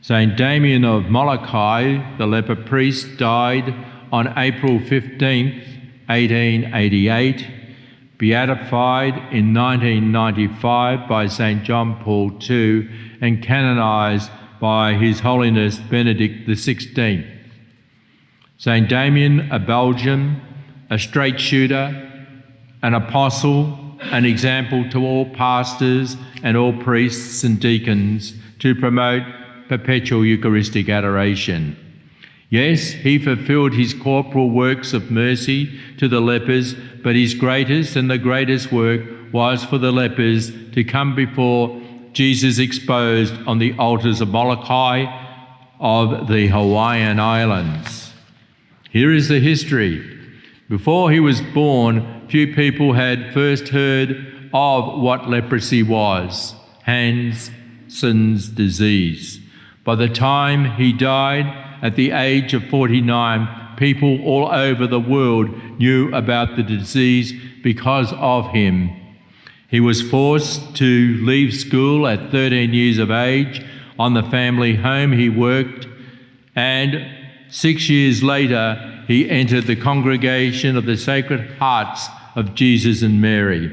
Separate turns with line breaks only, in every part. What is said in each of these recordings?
Saint Damien of Molokai, the leper priest, died on April 15th, 1888, beatified in 1995 by St. John Paul II and canonised by His Holiness Benedict XVI. Saint Damien, a Belgian, a straight shooter, an apostle, an example to all pastors and all priests and deacons to promote perpetual Eucharistic adoration. Yes, he fulfilled his corporal works of mercy to the lepers, but his greatest and the greatest work was for the lepers to come before Jesus exposed on the altars of Molokai of the Hawaiian Islands. Here is the history. Before he was born, few people had first heard of what leprosy was, Hansen's disease. By the time he died, at the age of 49, people all over the world knew about the disease because of him. He was forced to leave school at 13 years of age. On the family home he worked, and 6 years later, he entered the congregation of the Sacred Hearts of Jesus and Mary,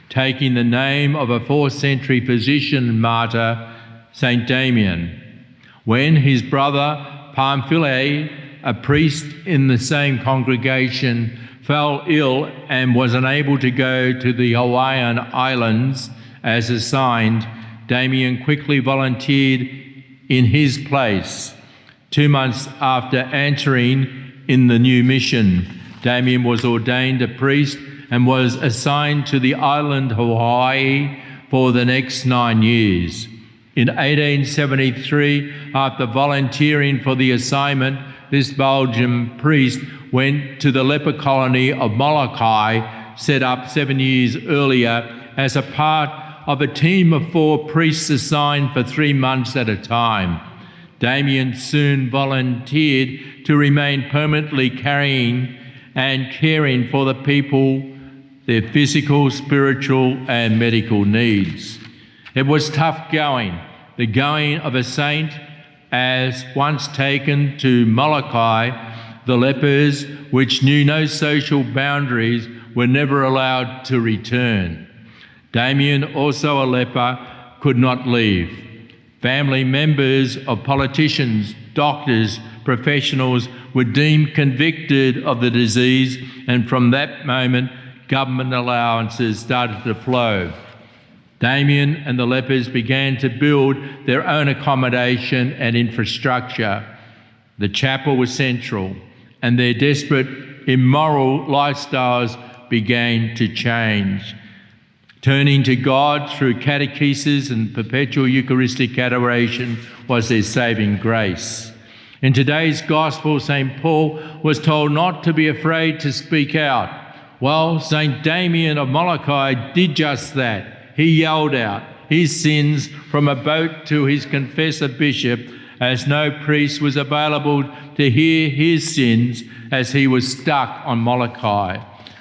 taking the name of a 4th century physician and martyr, Saint Damien. When his brother Pamphile, a priest in the same congregation, fell ill and was unable to go to the Hawaiian Islands as assigned, Damien quickly volunteered in his place. 2 months after entering in the new mission, Damien was ordained a priest and was assigned to the island Hawaii for the next 9 years. In 1873, after volunteering for the assignment, this Belgian priest went to the leper colony of Molokai, set up 7 years earlier as a part of a team of 4 priests assigned for 3 months at a time. Damien soon volunteered to remain permanently caring for the people, their physical, spiritual, and medical needs. It was tough going, the going of a saint, as once taken to Molokai, the lepers, which knew no social boundaries, were never allowed to return. Damien, also a leper, could not leave. Family members of politicians, doctors, professionals were deemed convicted of the disease, and from that moment, government allowances started to flow. Damien and the lepers began to build their own accommodation and infrastructure. The chapel was central, and their desperate, immoral lifestyles began to change. Turning to God through catechesis and perpetual Eucharistic adoration was their saving grace. In today's Gospel, St. Paul was told not to be afraid to speak out. Well, St. Damien of Molokai did just that. He yelled out his sins from a boat to his confessor bishop, as no priest was available to hear his sins, as he was stuck on Molokai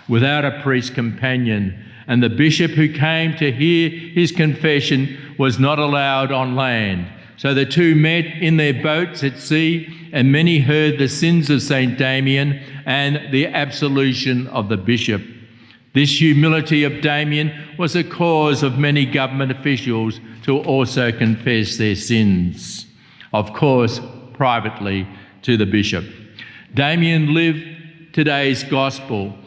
without a priest companion. And the bishop who came to hear his confession was not allowed on land. So the two met in their boats at sea, and many heard the sins of St. Damien and the absolution of the bishop. This humility of Damien was a cause of many government officials to also confess their sins, of course, privately to the bishop. Damien lived today's gospel.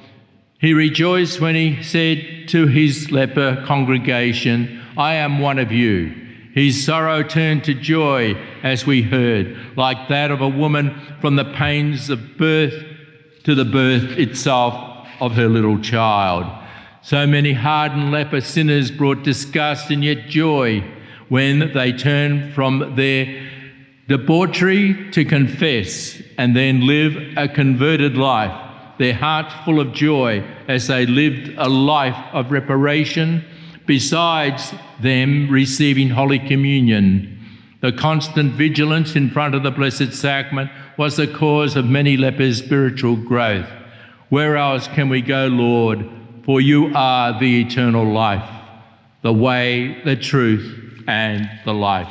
He rejoiced when he said to his leper congregation, "I am one of you." His sorrow turned to joy, as we heard, like that of a woman from the pains of birth to the birth itself of her little child. So many hardened leper sinners brought disgust and yet joy when they turned from their debauchery to confess and then live a converted life, their hearts full of joy as they lived a life of reparation, besides them receiving Holy Communion. The constant vigilance in front of the Blessed Sacrament was the cause of many lepers' spiritual growth. Where else can we go, Lord? For you are the eternal life, the way, the truth, and the life.